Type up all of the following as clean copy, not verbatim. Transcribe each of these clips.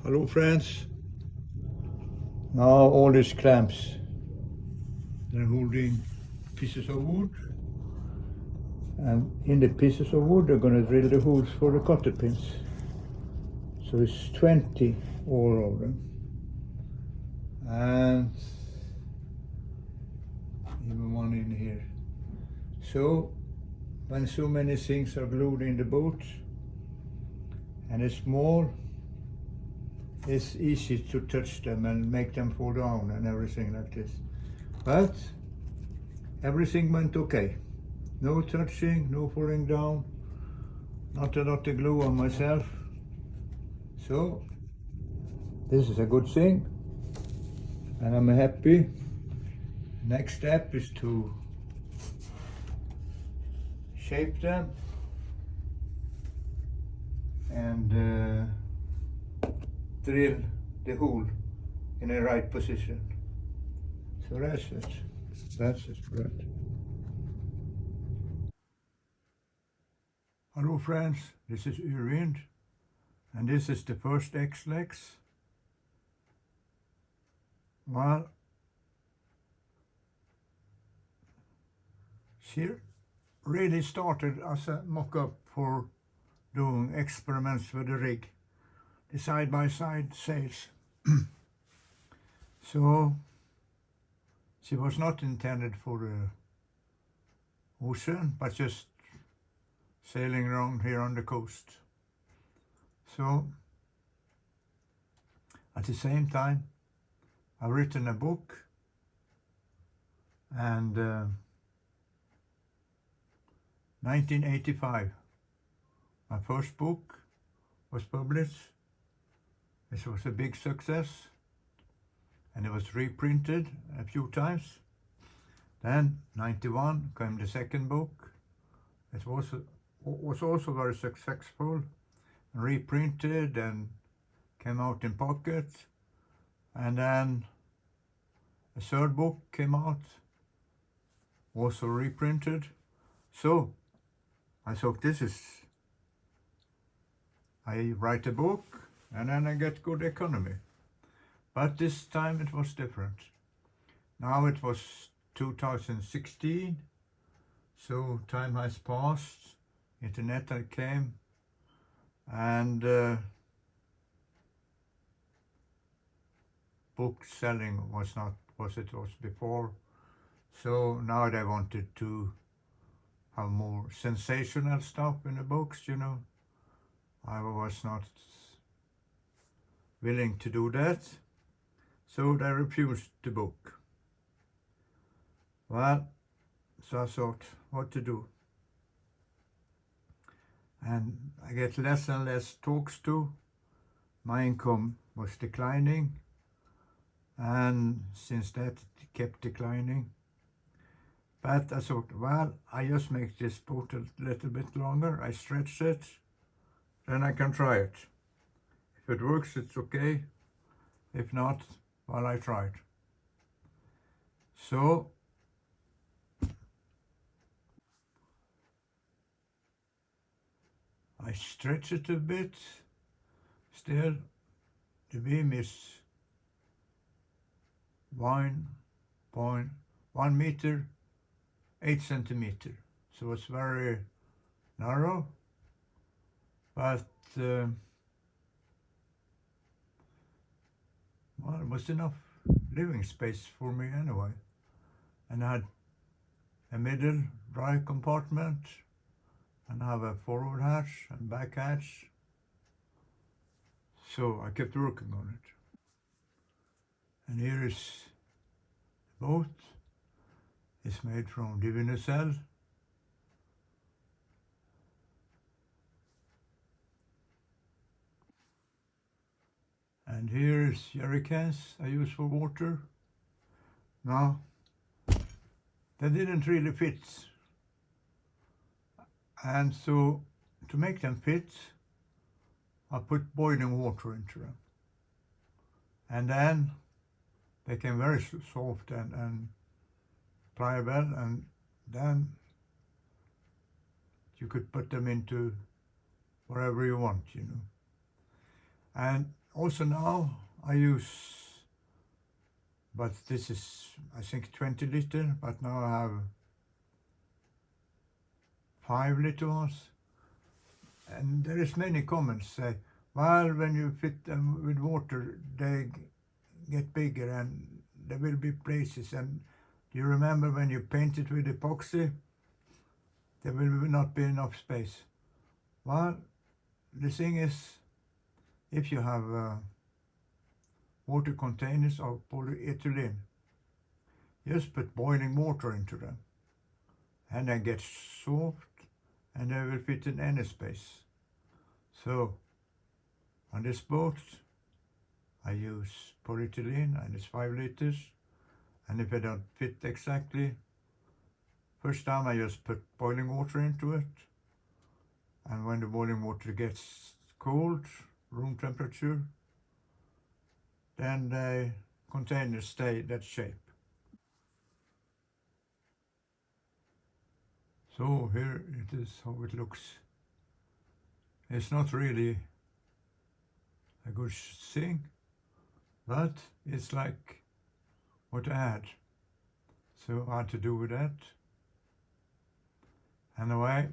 Hello friends. Now all these clamps, they're holding pieces of wood, and in the pieces of wood they're going to drill the holes for the cotterpins. So it's 20 all of them, and even one in here. So when so many things are glued in the boat and it's small, it's easy to touch them and make them fall down and everything like this. But everything went okay. No touching, no falling down, not a lot of glue on myself. So this is a good thing and I'm happy. Next step is to shape them and drill the hole in the right position. So that's it. That's it, right. Hello friends, this is Yrvind, and this is the first X-Lex. Well, she really started as a mock-up for doing experiments with the rig, the side-by-side sails. So she was not intended for the ocean, but just sailing around here on the coast. So at the same time I've written a book, and 1985 my first book was published. This was a big success and it was reprinted a few times. Then 91 came the second book. It was also very successful, reprinted and came out in pocket. And then a third book came out, also reprinted. So I thought, I write a book and then I get good economy. But this time it was different. Now it was 2016, so time has passed, internet came, and book selling was not what it was before. So now they wanted to have more sensational stuff in the books, you know. I was not willing to do that, so they refused the book. Well, so I thought what to do. And I get less and less talks to. My income was declining, and since that it kept declining. But I thought, well, I just make this boat a little bit longer, I stretch it, then I can try it. If it works, it's okay. If not, well, I tried. So I stretch it a bit. Still, the beam is 1.1 meter, 8 centimeter. So it's very narrow, but well, it was enough living space for me anyway. And I had a middle dry compartment, and I have a forward hatch and back hatch. So I kept working on it. And here is the boat. It's made from Dunedin. And here is jerry cans I use for water. Now, they didn't really fit. And so, to make them fit, I put boiling water into them. And then they became very soft and pliable, and then you could put them into wherever you want, you know. And also now I use, but this is I think 20 liter, but now I have 5 liter ones. And there is many comments say, well, when you fit them with water, they get bigger and there will be places. And do you remember when you paint it with epoxy, there will not be enough space? Well, the thing is, if you have water containers of polyethylene, just put boiling water into them and they get soft and they will fit in any space. So on this boat I use polyethylene and it's 5 liters, and if I don't fit exactly, first time I just put boiling water into it, and when the boiling water gets cold, room temperature, then the containers stay that shape. So here it is how it looks. It's not really a good thing, but it's like what I had. So I had to do with that. Anyway,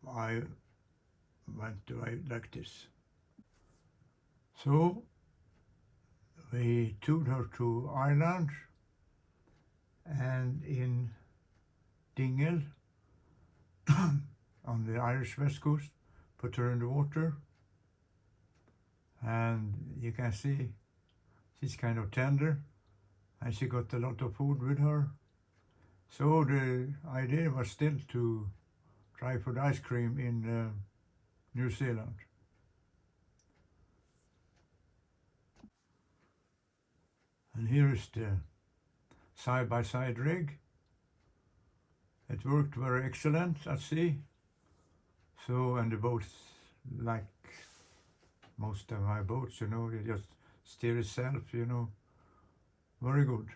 I went to like this. So we took her to Ireland, and in Dingle on the Irish west coast, put her in the water, and you can see she's kind of tender and she got a lot of food with her. So the idea was still to try for the ice cream in New Zealand. And here is the side-by-side rig. It worked very excellent at sea. So, and the boats, like most of my boats, you know, you just steer itself, you know, very good.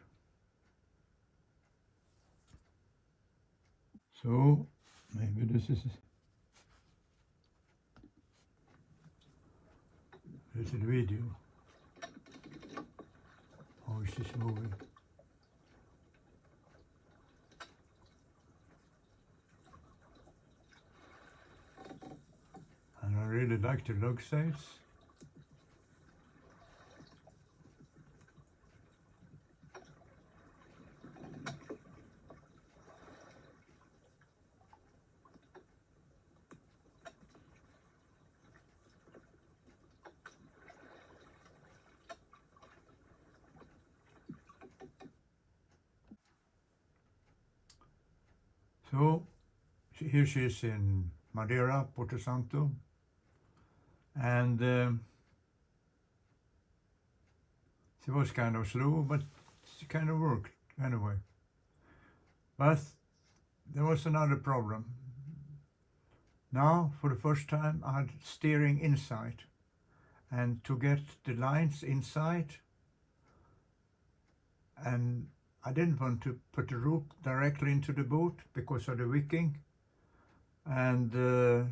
So, maybe this is the video. How is this moving? And I really like the lug sails. So here she is in Madeira, Porto Santo, and she was kind of slow, but she kind of worked anyway. But there was another problem. Now, for the first time, I had steering inside, and to get the lines inside, and I didn't want to put the rope directly into the boat because of the wicking, and so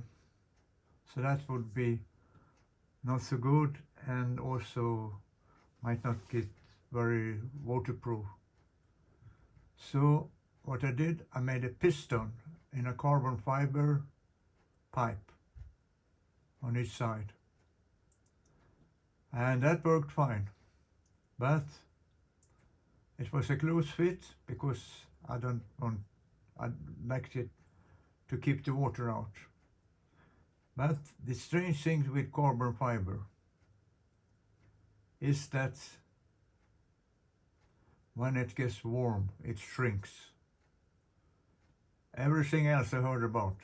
that would be not so good, and also might not get very waterproof. So what I did, I made a piston in a carbon fiber pipe on each side, and that worked fine. But it was a close fit because I liked it to keep the water out. But the strange thing with carbon fiber is that when it gets warm, it shrinks. Everything else I heard about,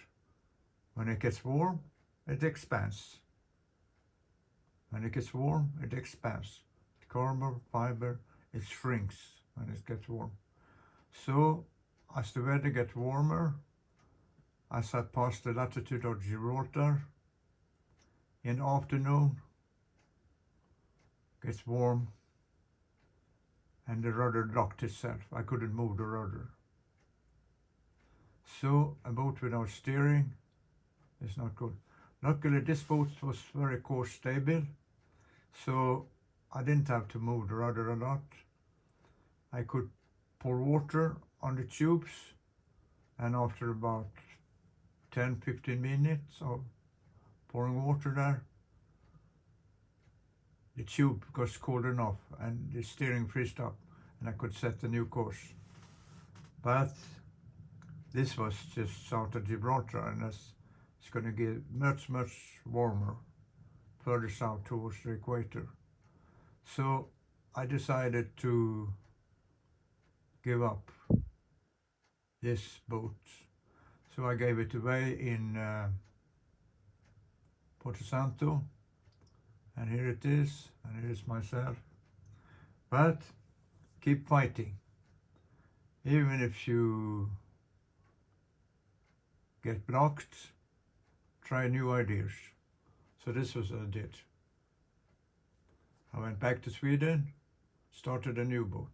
when it gets warm, it expands. When it gets warm, it expands. The carbon fiber, it shrinks when it gets warm. So as the weather gets warmer, as I pass the latitude of Gibraltar, in the afternoon, gets warm, and the rudder locked itself. I couldn't move the rudder. So a boat without steering is not good. Luckily this boat was very course stable, so I didn't have to move the rudder a lot. I could pour water on the tubes, and after about 10-15 minutes of pouring water there, the tube got cold enough and the steering freezed up, and I could set a new course. But this was just south of Gibraltar, and it's going to get much warmer further south towards the equator. So I decided to give up this boat. So I gave it away in Porto Santo, and here it is, and here is myself. But keep fighting. Even if you get blocked, try new ideas. So this was what I did. I went back to Sweden, started a new boat.